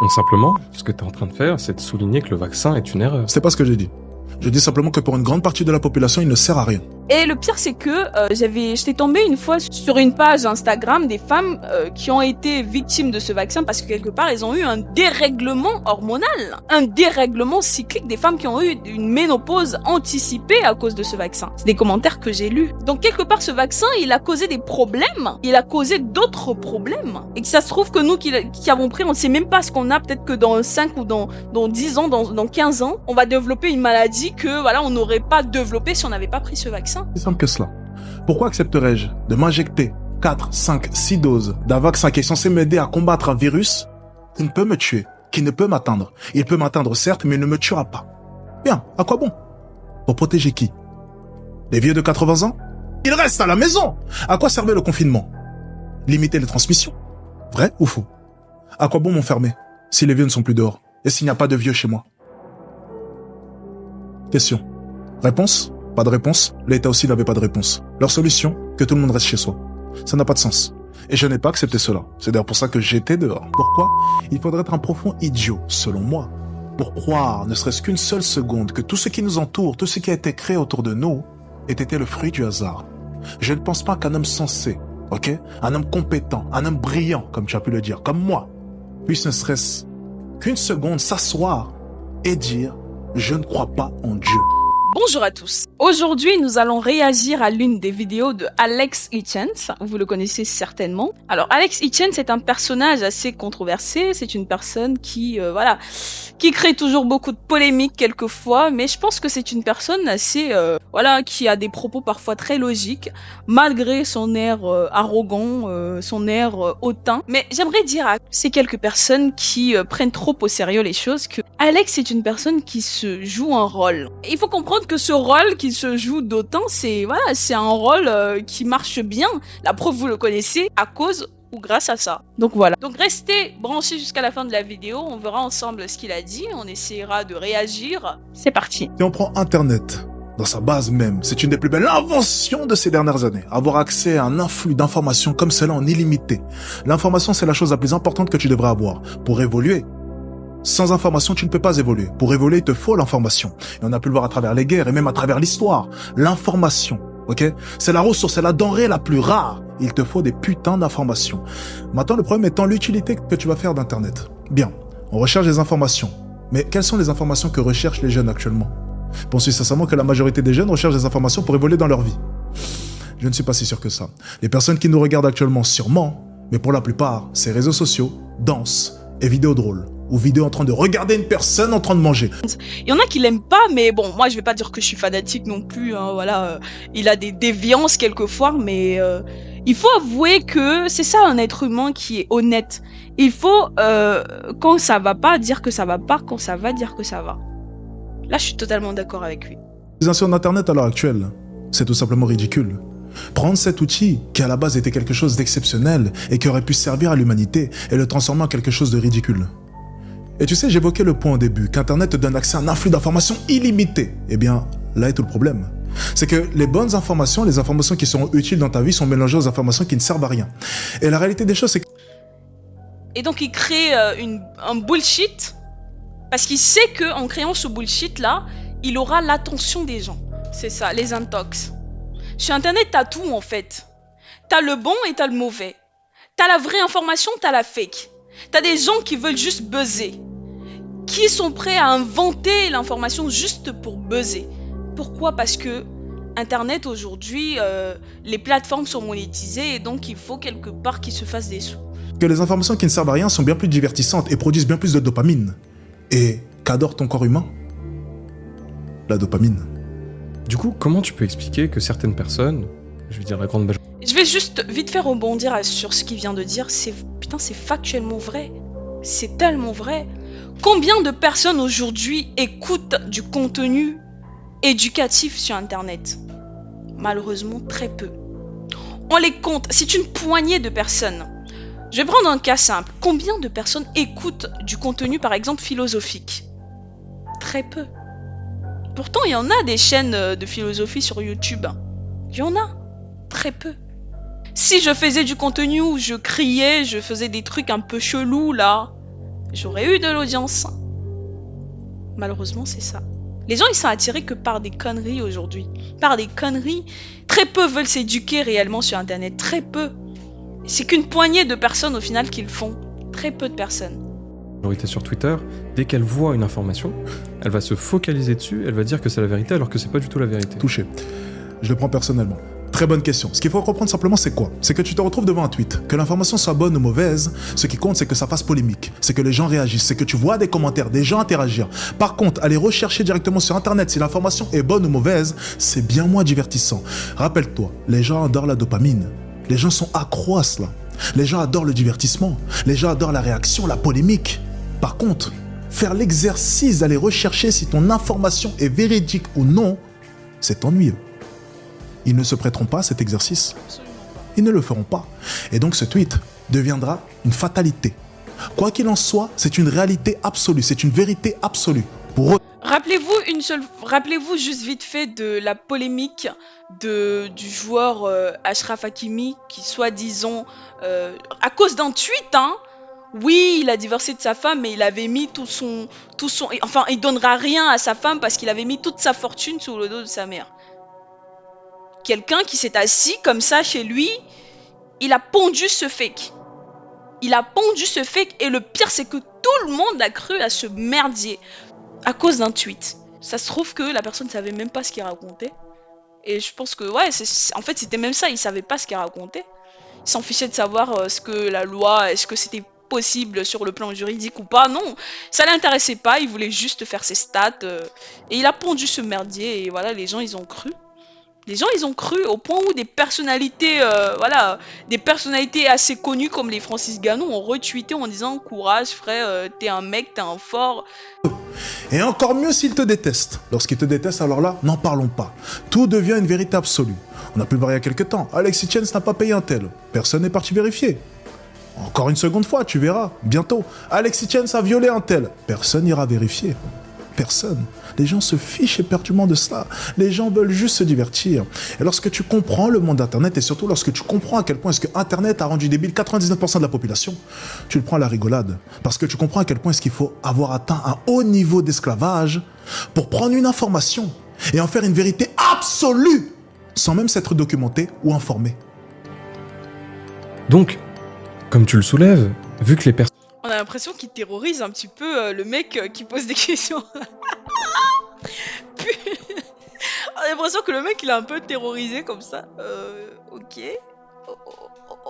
Donc simplement, ce que tu es en train de faire, c'est de souligner que le vaccin est une erreur. C'est pas ce que j'ai dit. Je dis simplement que pour une grande partie de la population, il ne sert à rien. Et le pire, c'est que j'étais tombée une fois sur une page Instagram des femmes qui ont été victimes de ce vaccin parce que quelque part, elles ont eu un dérèglement hormonal, un dérèglement cyclique, des femmes qui ont eu une ménopause anticipée à cause de ce vaccin. C'est des commentaires que j'ai lus. Donc quelque part, ce vaccin, il a causé des problèmes, il a causé d'autres problèmes. Et que ça se trouve que nous qui avons pris, on ne sait même pas ce qu'on a, peut-être que dans 5 ou dans 10 ans, dans 15 ans, on va développer une maladie que voilà, on n'aurait pas développée si on n'avait pas pris ce vaccin. C'est simple que cela. Pourquoi accepterais-je de m'injecter 4, 5, 6 doses d'un vaccin qui est censé m'aider à combattre un virus qui ne peut me tuer, qui ne peut m'atteindre? Il peut m'atteindre certes, mais il ne me tuera pas. Bien, à quoi bon? Pour protéger qui? Les vieux de 80 ans? Ils restent à la maison! À quoi servait le confinement? Limiter les transmissions? Vrai ou faux? À quoi bon m'enfermer si les vieux ne sont plus dehors et s'il n'y a pas de vieux chez moi? Question. Réponse? Pas de réponse. L'État aussi n'avait pas de réponse. Leur solution? Que tout le monde reste chez soi. Ça n'a pas de sens. Et je n'ai pas accepté cela. C'est d'ailleurs pour ça que j'étais dehors. Pourquoi? Il faudrait être un profond idiot, selon moi, pour croire, ne serait-ce qu'une seule seconde, que tout ce qui nous entoure, tout ce qui a été créé autour de nous, ait été le fruit du hasard. Je ne pense pas qu'un homme sensé, ok? Un homme compétent, un homme brillant, comme tu as pu le dire, comme moi, puisse ne serait-ce qu'une seconde s'asseoir et dire « Je ne crois pas en Dieu ». Bonjour à tous. Aujourd'hui, nous allons réagir à l'une des vidéos de Alex Hitchens. Vous le connaissez certainement. Alors, Alex Hitchens est un personnage assez controversé. C'est une personne qui crée toujours beaucoup de polémiques quelquefois, mais je pense que c'est une personne assez, qui a des propos parfois très logiques, malgré son air arrogant, son air hautain. Mais j'aimerais dire à ces quelques personnes qui prennent trop au sérieux les choses que Alex est une personne qui se joue un rôle. Il faut comprendre que ce rôle qui se joue d'autant, c'est un rôle qui marche bien. La preuve, vous le connaissez à cause ou grâce à ça. Donc voilà. Donc restez branchés jusqu'à la fin de la vidéo. On verra ensemble ce qu'il a dit. On essaiera de réagir. C'est parti. Si on prend Internet, dans sa base même, c'est une des plus belles inventions de ces dernières années. Avoir accès à un influx d'informations comme cela en illimité. L'information, c'est la chose la plus importante que tu devrais avoir pour évoluer. Sans information, tu ne peux pas évoluer. Pour évoluer, il te faut l'information. Et on a pu le voir à travers les guerres et même à travers l'histoire. L'information, ok? C'est la ressource, c'est la denrée la plus rare. Il te faut des putains d'informations. Maintenant, le problème étant l'utilité que tu vas faire d'Internet. Bien, on recherche des informations. Mais quelles sont les informations que recherchent les jeunes actuellement? Penses-tu sincèrement que la majorité des jeunes recherchent des informations pour évoluer dans leur vie? Je ne suis pas si sûr que ça. Les personnes qui nous regardent actuellement, sûrement, mais pour la plupart, c'est réseaux sociaux, danse et vidéos drôles. Ou vidéo en train de regarder une personne en train de manger. Il y en a qui l'aiment pas, mais bon, moi je vais pas dire que je suis fanatique non plus, hein, il a des déviances quelquefois, mais il faut avouer que c'est ça un être humain qui est honnête. Il faut, quand ça va pas, dire que ça va pas, quand ça va, dire que ça va. Là, je suis totalement d'accord avec lui. L'utilisation d'Internet à l'heure actuelle, c'est tout simplement ridicule. Prendre cet outil, qui à la base était quelque chose d'exceptionnel et qui aurait pu servir à l'humanité, et le transformer en quelque chose de ridicule. Et tu sais, j'évoquais le point au début, qu'Internet te donne accès à un influx d'informations illimité. Eh bien, là est tout le problème. C'est que les bonnes informations, les informations qui seront utiles dans ta vie sont mélangées aux informations qui ne servent à rien. Et la réalité des choses, c'est que... Et donc, il crée un bullshit, parce qu'il sait qu'en créant ce bullshit-là, il aura l'attention des gens. C'est ça, les intox. Sur Internet, t'as tout en fait. T'as le bon et t'as le mauvais. T'as la vraie information, t'as la fake. T'as des gens qui veulent juste buzzer, qui sont prêts à inventer l'information juste pour buzzer. Pourquoi? Parce que Internet aujourd'hui, les plateformes sont monétisées et donc il faut quelque part qu'ils se fassent des sous. Que les informations qui ne servent à rien sont bien plus divertissantes et produisent bien plus de dopamine. Et qu'adore ton corps humain? La dopamine. Du coup, comment tu peux expliquer que certaines personnes, je veux dire la grande majorité... Je vais juste vite faire rebondir sur ce qu'il vient de dire. Putain, c'est factuellement vrai. C'est tellement vrai. Combien de personnes aujourd'hui écoutent du contenu éducatif sur Internet? Malheureusement, très peu. On les compte. C'est une poignée de personnes. Je vais prendre un cas simple. Combien de personnes écoutent du contenu, par exemple, philosophique? Très peu. Pourtant, il y en a des chaînes de philosophie sur YouTube. Il y en a. Très peu. Si je faisais du contenu où je criais, je faisais des trucs un peu chelous là, j'aurais eu de l'audience. Malheureusement, c'est ça. Les gens, ils sont attirés que par des conneries aujourd'hui. Par des conneries. Très peu veulent s'éduquer réellement sur Internet. Très peu. C'est qu'une poignée de personnes au final qui le font. Très peu de personnes. La majorité sur Twitter, dès qu'elle voit une information, elle va se focaliser dessus, elle va dire que c'est la vérité alors que c'est pas du tout la vérité. Touché. Je le prends personnellement. Très bonne question. Ce qu'il faut comprendre simplement, c'est quoi? C'est que tu te retrouves devant un tweet. Que l'information soit bonne ou mauvaise, ce qui compte, c'est que ça fasse polémique. C'est que les gens réagissent. C'est que tu vois des commentaires, des gens interagir. Par contre, aller rechercher directement sur Internet si l'information est bonne ou mauvaise, c'est bien moins divertissant. Rappelle-toi, les gens adorent la dopamine. Les gens sont accros à cela. Les gens adorent le divertissement. Les gens adorent la réaction, la polémique. Par contre, faire l'exercice d'aller rechercher si ton information est véridique ou non, c'est ennuyeux. Ils ne se prêteront pas à cet exercice. Absolument pas. Ils ne le feront pas. Et donc ce tweet deviendra une fatalité. Quoi qu'il en soit, c'est une réalité absolue, c'est une vérité absolue. Pour eux, Rappelez-vous juste vite fait de la polémique du joueur Achraf Hakimi qui soi-disant, à cause d'un tweet, hein, oui, il a divorcé de sa femme, mais il avait mis enfin, il donnera rien à sa femme parce qu'il avait mis toute sa fortune sur le dos de sa mère. Quelqu'un qui s'est assis comme ça chez lui, il a pondu ce fake. Il a pondu ce fake et le pire c'est que tout le monde a cru à ce merdier à cause d'un tweet. Ça se trouve que la personne ne savait même pas ce qu'il racontait. Et je pense que ouais, en fait c'était même ça, il savait pas ce qu'il racontait. Il s'en fichait de savoir ce que la loi, est-ce que c'était possible sur le plan juridique ou pas. Non, ça l'intéressait pas, il voulait juste faire ses stats. Et il a pondu ce merdier et voilà, les gens ils ont cru. Les gens ils ont cru au point où des personnalités, des personnalités assez connues comme les Francis Ganou ont retweeté en disant courage frère, t'es un mec, t'es un fort. et encore mieux s'ils te détestent. Lorsqu'ils te détestent, alors là, n'en parlons pas. Tout devient une vérité absolue. On a pu le voir il y a quelques temps. Alexis Hitchens n'a pas payé un tel. Personne n'est parti vérifier. Encore une seconde fois, tu verras, bientôt. Alexis Hitchens a violé un tel. Personne n'ira vérifier. Personne. Les gens se fichent éperdument de cela. Les gens veulent juste se divertir. Et lorsque tu comprends le monde d'Internet, et surtout lorsque tu comprends à quel point est-ce que Internet a rendu débile 99% de la population, tu le prends à la rigolade. Parce que tu comprends à quel point est-ce qu'il faut avoir atteint un haut niveau d'esclavage pour prendre une information et en faire une vérité absolue, sans même s'être documenté ou informé. Donc, comme tu le soulèves, vu que les personnes On a l'impression qu'il terrorise un petit peu le mec qui pose des questions. On a l'impression que le mec il est un peu terrorisé comme ça. Ok.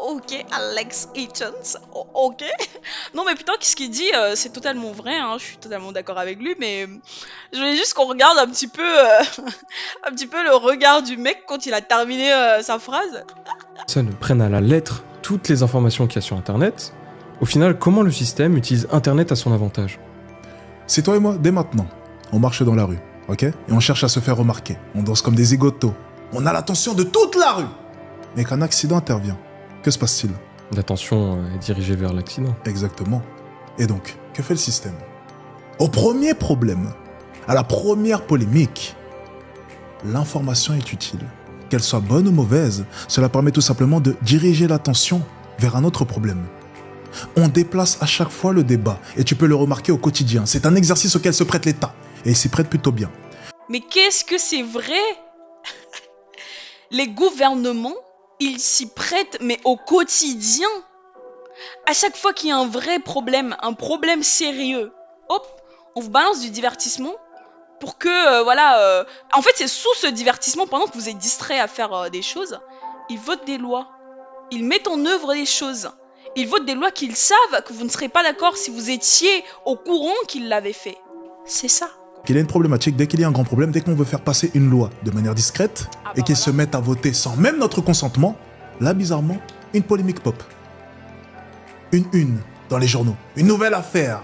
Ok, Alex Hitchens. Ok. Non mais putain, qu'est-ce qu'il dit c'est totalement vrai, hein, je suis totalement d'accord avec lui, mais je voulais juste qu'on regarde un petit peu, un petit peu le regard du mec quand il a terminé sa phrase. prennent à la lettre toutes les informations qu'il y a sur Internet, au final, comment le système utilise Internet à son avantage? C'est toi et moi, dès maintenant, on marche dans la rue, ok? Et on cherche à se faire remarquer. On danse comme des zigotos. On a l'attention de toute la rue. Mais qu'un accident intervient, que se passe-t-il? L'attention est dirigée vers l'accident. Exactement. Et donc, que fait le système? Au premier problème, à la première polémique, l'information est utile. Qu'elle soit bonne ou mauvaise, cela permet tout simplement de diriger l'attention vers un autre problème. On déplace à chaque fois le débat, et tu peux le remarquer au quotidien. C'est un exercice auquel se prête l'État, et il s'y prête plutôt bien. Mais qu'est-ce que c'est vrai? Les gouvernements, ils s'y prêtent, mais au quotidien. À chaque fois qu'il y a un vrai problème, un problème sérieux, hop, on vous balance du divertissement pour que, en fait, c'est sous ce divertissement, pendant que vous êtes distrait à faire des choses, ils votent des lois. Ils mettent en œuvre des choses. Ils votent des lois qu'ils savent que vous ne serez pas d'accord si vous étiez au courant qu'ils l'avaient fait. C'est ça. Qu'il y a une problématique, dès qu'il y a un grand problème, dès qu'on veut faire passer une loi de manière discrète, et qu'ils se mettent à voter sans même notre consentement, là, bizarrement, une polémique pop. Une dans les journaux. Une nouvelle affaire.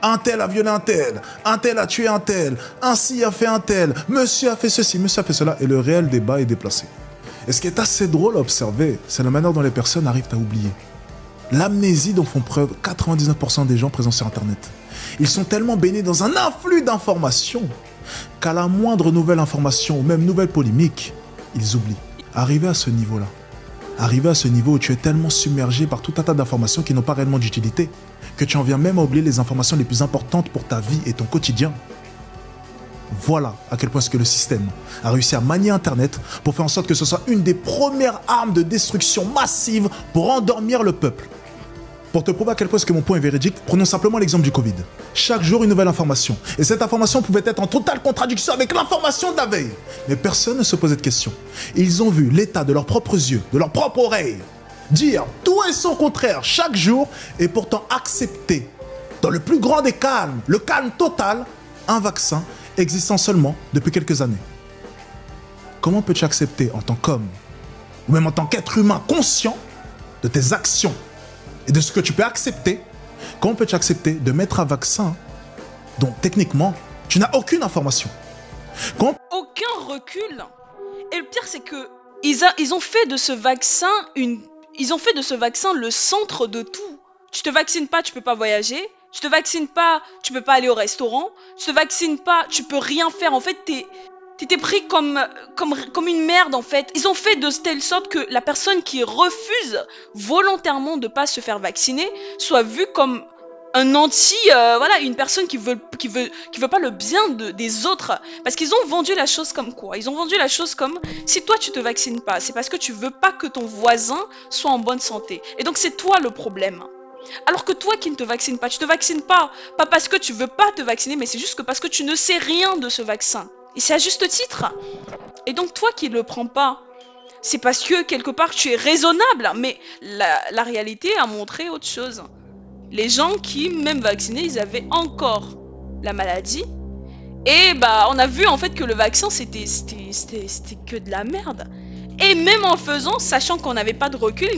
Un tel a violé un tel a tué un tel, ainsi a fait un tel, monsieur a fait ceci, monsieur a fait cela, et le réel débat est déplacé. Et ce qui est assez drôle à observer, c'est la manière dont les personnes arrivent à oublier. L'amnésie dont font preuve 99% des gens présents sur Internet. Ils sont tellement baignés dans un afflux d'informations qu'à la moindre nouvelle information ou même nouvelle polémique, ils oublient. Arrivés à ce niveau-là, Arrivé à ce niveau où tu es tellement submergé par tout un tas d'informations qui n'ont pas réellement d'utilité, que tu en viens même à oublier les informations les plus importantes pour ta vie et ton quotidien. Voilà à quel point est-ce que le système a réussi à manier Internet pour faire en sorte que ce soit une des premières armes de destruction massive pour endormir le peuple. Pour te prouver à quel point est-ce que mon point est véridique, prenons simplement l'exemple du Covid. Chaque jour, une nouvelle information. Et cette information pouvait être en totale contradiction avec l'information de la veille. Mais personne ne se posait de questions. Ils ont vu l'état de leurs propres yeux, de leurs propres oreilles, dire tout et son contraire chaque jour et pourtant accepter, dans le plus grand des calmes, le calme total, un vaccin existant seulement depuis quelques années. Comment peux-tu accepter en tant qu'homme, ou même en tant qu'être humain conscient de tes actions et de ce que tu peux accepter, comment peux-tu accepter de mettre un vaccin dont techniquement tu n'as aucune information? Aucun recul. Et le pire, c'est que ils ont fait de ce vaccin le centre de tout. Tu te vaccines pas, tu peux pas voyager. Tu te vaccines pas, tu peux pas aller au restaurant. Tu te vaccines pas, tu peux rien faire. En fait, t'étais pris comme une merde, en fait. Ils ont fait de telle sorte que la personne qui refuse volontairement de pas se faire vacciner soit vue comme un une personne qui veut pas le bien des autres. Parce qu'ils ont vendu la chose comme quoi? Ils ont vendu la chose comme, si toi tu te vaccines pas, c'est parce que tu veux pas que ton voisin soit en bonne santé. Et donc c'est toi le problème. Alors que toi qui ne te vaccines pas, tu te vaccines pas parce que tu veux pas te vacciner, mais c'est juste que parce que tu ne sais rien de ce vaccin. Et c'est à juste titre. Et donc toi qui ne le prends pas, c'est parce que quelque part tu es raisonnable. Mais la réalité a montré autre chose. Les gens qui, même vaccinés, ils avaient encore la maladie. Et on a vu en fait que le vaccin c'était que de la merde. Et même en le faisant, sachant qu'on n'avait pas de recul,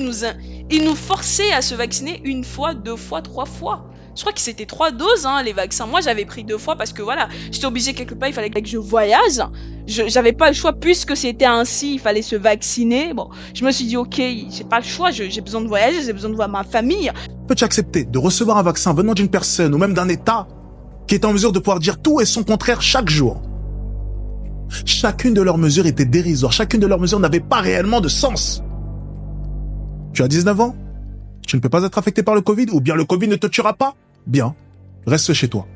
ils nous forçaient à se vacciner 1 fois, 2 fois, 3 fois. Je crois que c'était 3 doses, les vaccins. Moi, j'avais pris 2 fois parce que voilà, j'étais obligée quelque part, il fallait que je voyage. J'avais pas le choix puisque c'était ainsi, il fallait se vacciner. Bon, je me suis dit, ok, j'ai pas le choix, j'ai besoin de voyager, j'ai besoin de voir ma famille. Peux-tu accepter de recevoir un vaccin venant d'une personne ou même d'un État qui est en mesure de pouvoir dire tout et son contraire chaque jour? Chacune de leurs mesures était dérisoire. Chacune de leurs mesures n'avait pas réellement de sens. Tu as 19 ans? Tu ne peux pas être affecté par le Covid ou bien le Covid ne te tuera pas? Bien, reste chez toi.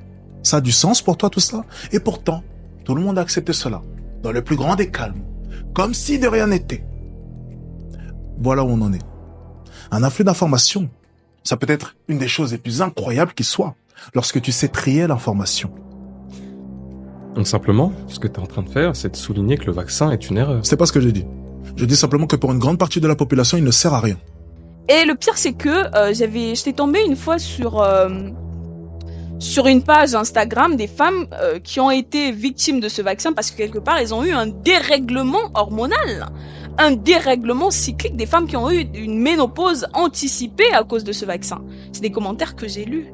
Ça a du sens pour toi tout ça? Et pourtant, tout le monde a accepté cela, dans le plus grand des calmes, comme si de rien n'était. Voilà où on en est. Un afflux d'informations, ça peut être une des choses les plus incroyables qui soit, lorsque tu sais trier l'information. Donc simplement, ce que tu es en train de faire, c'est de souligner que le vaccin est une erreur. C'est pas ce que j'ai dit. Je dis simplement que pour une grande partie de la population, il ne sert à rien. Et le pire, c'est que j'étais tombée une fois sur une page Instagram des femmes qui ont été victimes de ce vaccin parce que quelque part, elles ont eu un dérèglement hormonal, un dérèglement cyclique, des femmes qui ont eu une ménopause anticipée à cause de ce vaccin. C'est des commentaires que j'ai lus.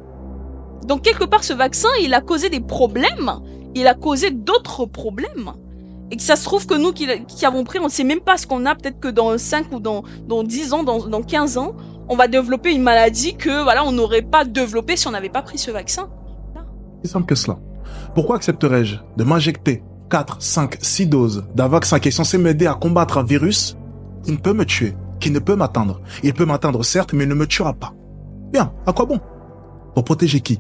Donc quelque part, ce vaccin, il a causé des problèmes. Il a causé d'autres problèmes. Et que ça se trouve que nous qui avons pris, on ne sait même pas ce qu'on a. Peut-être que dans 5 ou dans 10 ans, dans 15 ans, on va développer une maladie que voilà, on n'aurait pas développée si on n'avait pas pris ce vaccin. C'est simple que cela. Pourquoi accepterais-je de m'injecter 4, 5, 6 doses d'un vaccin qui est censé m'aider à combattre un virus qui ne peut me tuer, qui ne peut m'atteindre? Il peut m'atteindre certes, mais il ne me tuera pas. Bien, à quoi bon? Pour protéger qui?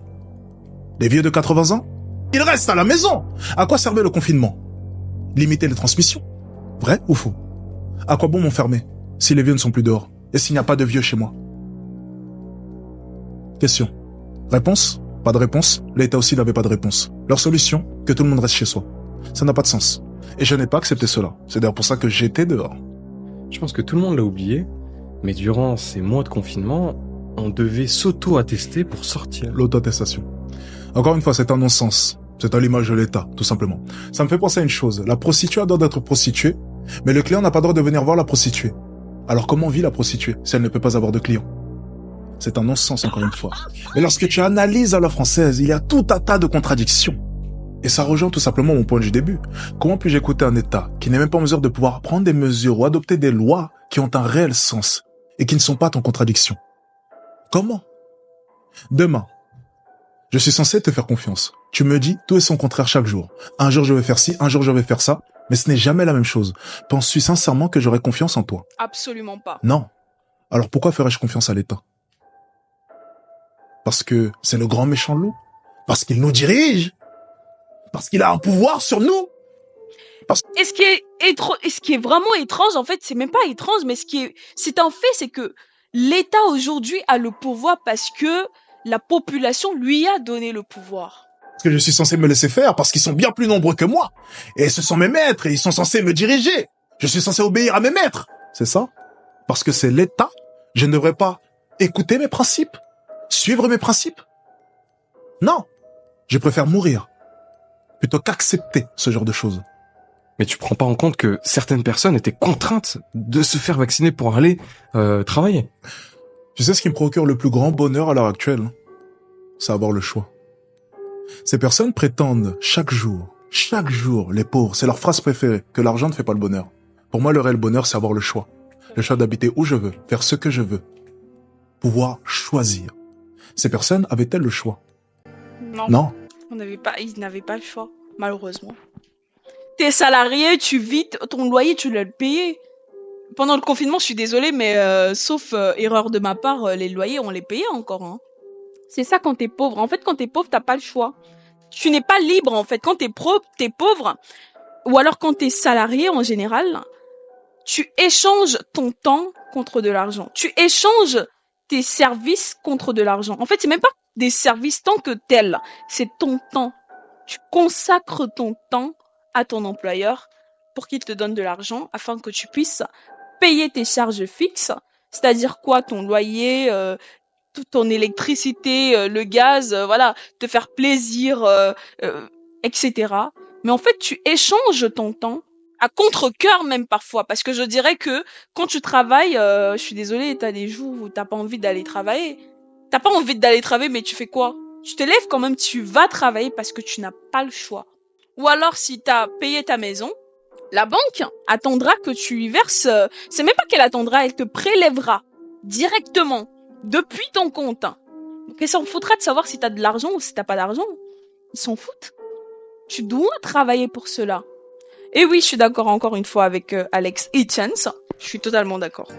Les vieux de 80 ans? Ils restent à la maison. À quoi servait le confinement? Limiter les transmissions. Vrai ou faux? À quoi bon m'enfermer si les vieux ne sont plus dehors et s'il n'y a pas de vieux chez moi? Question. Réponse? Pas de réponse. L'État aussi n'avait pas de réponse. Leur solution? Que tout le monde reste chez soi. Ça n'a pas de sens. Et je n'ai pas accepté cela. C'est d'ailleurs pour ça que j'étais dehors. Je pense que tout le monde l'a oublié, mais durant ces mois de confinement, on devait s'auto-attester pour sortir. L'auto-attestation. Encore une fois, c'est un non-sens. C'est à l'image de l'État, tout simplement. Ça me fait penser à une chose. La prostituée a le droit d'être prostituée, mais le client n'a pas le droit de venir voir la prostituée. Alors comment vit la prostituée si elle ne peut pas avoir de clients? C'est un non-sens, encore une fois. Mais lorsque tu analyses à la française, il y a tout un tas de contradictions. Et ça rejoint tout simplement mon point du début. Comment puis-je écouter un État qui n'est même pas en mesure de pouvoir prendre des mesures ou adopter des lois qui ont un réel sens et qui ne sont pas en contradiction? Comment? Demain, je suis censé te faire confiance. Tu me dis tout et son contraire chaque jour. Un jour je vais faire ci, un jour je vais faire ça. Mais ce n'est jamais la même chose. Penses-tu sincèrement que j'aurais confiance en toi? Absolument pas. Non. Alors pourquoi ferais-je confiance à l'État? Parce que c'est le grand méchant loup? Parce qu'il nous dirige? Parce qu'il a un pouvoir sur nous? Et ce qui est vraiment étrange, en fait, c'est même pas étrange, mais c'est un fait, c'est que l'État aujourd'hui a le pouvoir parce que la population lui a donné le pouvoir. Parce que je suis censé me laisser faire, parce qu'ils sont bien plus nombreux que moi. Et ce sont mes maîtres, et ils sont censés me diriger. Je suis censé obéir à mes maîtres. C'est ça? Parce que c'est l'État. Je ne devrais pas écouter mes principes? Suivre mes principes? Non. Je préfère mourir plutôt qu'accepter ce genre de choses. Mais tu prends pas en compte que certaines personnes étaient contraintes de se faire vacciner pour aller travailler. Tu sais ce qui me procure le plus grand bonheur à l'heure actuelle? C'est avoir le choix. Ces personnes prétendent chaque jour, les pauvres, c'est leur phrase préférée, que l'argent ne fait pas le bonheur. Pour moi, le réel bonheur, c'est avoir le choix. Le choix d'habiter où je veux, faire ce que je veux. Pouvoir choisir. Ces personnes avaient-elles le choix? Non. Ils n'avaient pas le choix, malheureusement. T'es salarié, tu vis, ton loyer, tu l'as payé. Pendant le confinement, je suis désolée, mais sauf erreur de ma part, les loyers, on les payait encore. Hein. C'est ça quand t'es pauvre. En fait, quand t'es pauvre, t'as pas le choix. Tu n'es pas libre, en fait. Quand t'es pauvre, ou alors quand t'es salarié en général, tu échanges ton temps contre de l'argent. Tu échanges tes services contre de l'argent. En fait, c'est même pas des services tant que tels. C'est ton temps. Tu consacres ton temps à ton employeur pour qu'il te donne de l'argent afin que tu puisses payer tes charges fixes, c'est-à-dire quoi, ton loyer, toute ton électricité, le gaz, voilà, te faire plaisir, etc. Mais en fait, tu échanges ton temps à contre-cœur même parfois, parce que je dirais que quand tu travailles, je suis désolée, t'as des jours où t'as pas envie d'aller travailler. T'as pas envie d'aller travailler, mais tu fais quoi? Tu te lèves quand même, tu vas travailler parce que tu n'as pas le choix. Ou alors, si t'as payé ta maison, la banque attendra que tu lui verses, c'est même pas qu'elle attendra, elle te prélèvera directement depuis ton compte. Donc elle s'en foutra de savoir si t'as de l'argent ou si t'as pas d'argent. Ils s'en foutent. Tu dois travailler pour cela. Et oui, je suis d'accord encore une fois avec Alex Hitchens. Je suis totalement d'accord.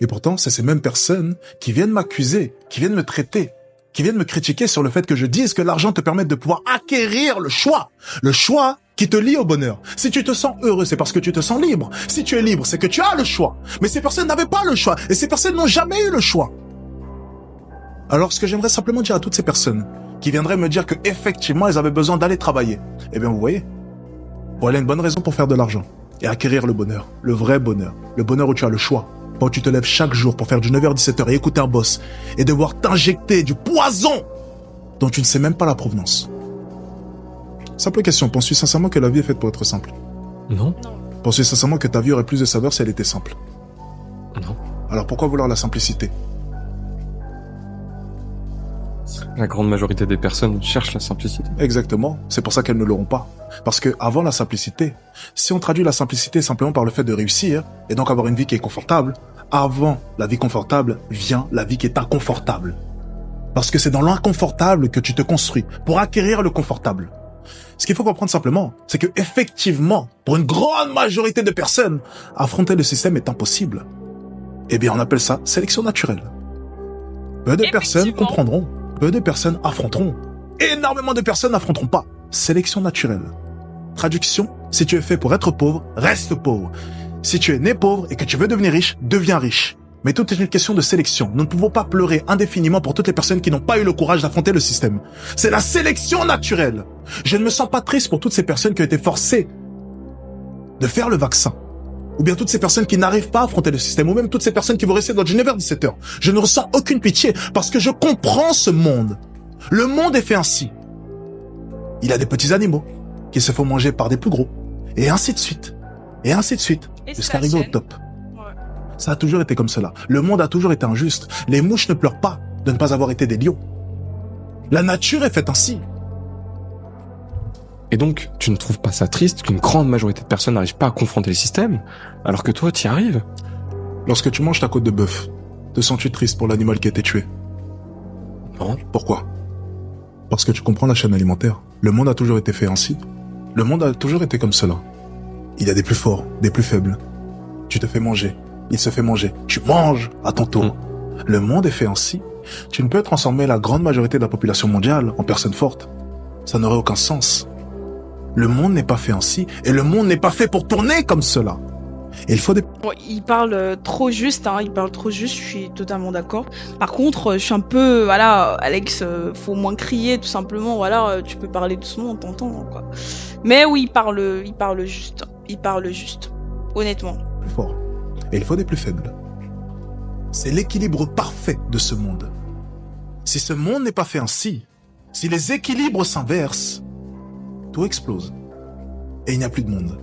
Et pourtant, c'est ces mêmes personnes qui viennent m'accuser, qui viennent me traiter, qui viennent me critiquer sur le fait que je dise que l'argent te permet de pouvoir acquérir le choix. Le choix qui te lie au bonheur. Si tu te sens heureux, c'est parce que tu te sens libre. Si tu es libre, c'est que tu as le choix. Mais ces personnes n'avaient pas le choix. Et ces personnes n'ont jamais eu le choix. Alors, ce que j'aimerais simplement dire à toutes ces personnes qui viendraient me dire que effectivement elles avaient besoin d'aller travailler, eh bien, vous voyez, voilà une bonne raison pour faire de l'argent et acquérir le bonheur, le vrai bonheur, le bonheur où tu as le choix. Pas où tu te lèves chaque jour pour faire du 9h 17h et écouter un boss et devoir t'injecter du poison dont tu ne sais même pas la provenance. Simple question, penses-tu sincèrement que la vie est faite pour être simple? Non. Penses-tu sincèrement que ta vie aurait plus de saveur si elle était simple? Non. Alors pourquoi vouloir la simplicité? La grande majorité des personnes cherchent la simplicité. Exactement, c'est pour ça qu'elles ne l'auront pas. Parce que avant la simplicité, si on traduit la simplicité simplement par le fait de réussir, et donc avoir une vie qui est confortable, avant la vie confortable vient la vie qui est inconfortable. Parce que c'est dans l'inconfortable que tu te construis, pour acquérir le confortable. Ce qu'il faut comprendre simplement, c'est que effectivement, pour une grande majorité de personnes, affronter le système est impossible. Eh bien, on appelle ça sélection naturelle. Peu de personnes comprendront, peu de personnes affronteront, énormément de personnes n'affronteront pas. Sélection naturelle. Traduction, si tu es fait pour être pauvre, reste pauvre. Si tu es né pauvre et que tu veux devenir riche, deviens riche. Mais tout est une question de sélection. Nous ne pouvons pas pleurer indéfiniment pour toutes les personnes qui n'ont pas eu le courage d'affronter le système. C'est la sélection naturelle. Je ne me sens pas triste pour toutes ces personnes qui ont été forcées de faire le vaccin. Ou bien toutes ces personnes qui n'arrivent pas à affronter le système. Ou même toutes ces personnes qui vont rester dans du 9h 17h. Je ne ressens aucune pitié parce que je comprends ce monde. Le monde est fait ainsi. Il y a des petits animaux qui se font manger par des plus gros. Et ainsi de suite. Et ainsi de suite. Jusqu'à arriver au top. Ça a toujours été comme cela. Le monde a toujours été injuste. Les mouches ne pleurent pas de ne pas avoir été des lions. La nature est faite ainsi. Et donc, tu ne trouves pas ça triste qu'une grande majorité de personnes n'arrivent pas à confronter le système, alors que toi, tu y arrives? Lorsque tu manges ta côte de bœuf, te sens-tu triste pour l'animal qui a été tué? Non. Pourquoi? Parce que tu comprends la chaîne alimentaire. Le monde a toujours été fait ainsi. Le monde a toujours été comme cela. Il y a des plus forts, des plus faibles. Tu te fais manger, il se fait manger. Tu manges à ton tour. Le monde est fait ainsi. Tu ne peux transformer la grande majorité de la population mondiale en personnes fortes. Ça n'aurait aucun sens. Le monde n'est pas fait ainsi, et le monde n'est pas fait pour tourner comme cela. Et il faut des... Bon, il parle trop juste, hein, il parle trop juste, je suis totalement d'accord. Par contre, je suis un peu, voilà, Alex, faut moins crier, tout simplement, voilà, tu peux parler doucement, on t'entend, quoi. Mais oui, il parle juste, honnêtement. plus forts. Et il faut des plus faibles. C'est l'équilibre parfait de ce monde. Si ce monde n'est pas fait ainsi, si les équilibres s'inversent, tout explose. Et il n'y a plus de monde.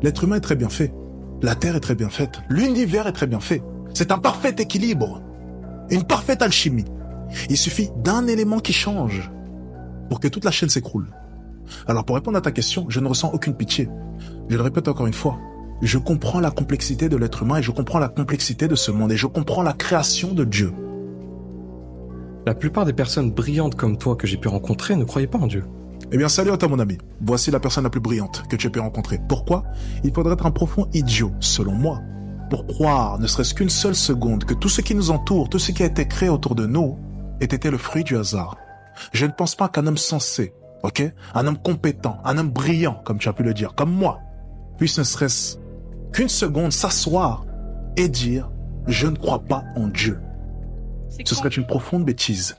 L'être humain est très bien fait. La Terre est très bien faite. L'univers est très bien fait. C'est un parfait équilibre. Une parfaite alchimie. Il suffit d'un élément qui change pour que toute la chaîne s'écroule. Alors pour répondre à ta question, je ne ressens aucune pitié. Je le répète encore une fois. Je comprends la complexité de l'être humain et je comprends la complexité de ce monde et je comprends la création de Dieu. La plupart des personnes brillantes comme toi que j'ai pu rencontrer ne croyaient pas en Dieu. Eh bien, salut à toi mon ami. Voici la personne la plus brillante que tu aies pu rencontrer. Pourquoi? Il faudrait être un profond idiot, selon moi, pour croire, ne serait-ce qu'une seule seconde, que tout ce qui nous entoure, tout ce qui a été créé autour de nous, ait été le fruit du hasard. Je ne pense pas qu'un homme sensé, ok? Un homme compétent, un homme brillant, comme tu as pu le dire, comme moi, puisse ne serait-ce qu'une seconde s'asseoir et dire « Je ne crois pas en Dieu ». Ce serait une profonde bêtise.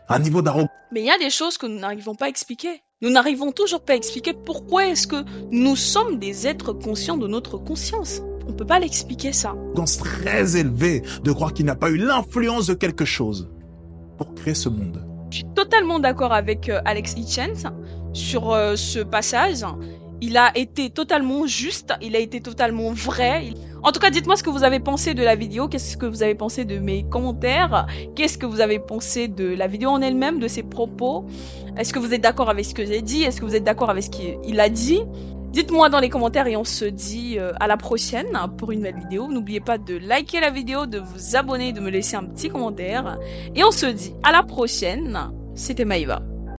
Un niveau d'arrogance. Mais il y a des choses que nous n'arrivons pas à expliquer. Nous n'arrivons toujours pas à expliquer pourquoi est-ce que nous sommes des êtres conscients de notre conscience. On peut pas l'expliquer ça. Très élevée de croire qu'il n'a pas eu l'influence de quelque chose pour créer ce monde. Je suis totalement d'accord avec Alex Hitchens sur ce passage. Il a été totalement juste, il a été totalement vrai. En tout cas, dites-moi ce que vous avez pensé de la vidéo, qu'est-ce que vous avez pensé de mes commentaires, qu'est-ce que vous avez pensé de la vidéo en elle-même, de ses propos. Est-ce que vous êtes d'accord avec ce que j'ai dit? Est-ce que vous êtes d'accord avec ce qu'il a dit? Dites-moi dans les commentaires et on se dit à la prochaine pour une nouvelle vidéo. N'oubliez pas de liker la vidéo, de vous abonner, de me laisser un petit commentaire. Et on se dit à la prochaine. C'était Maïva.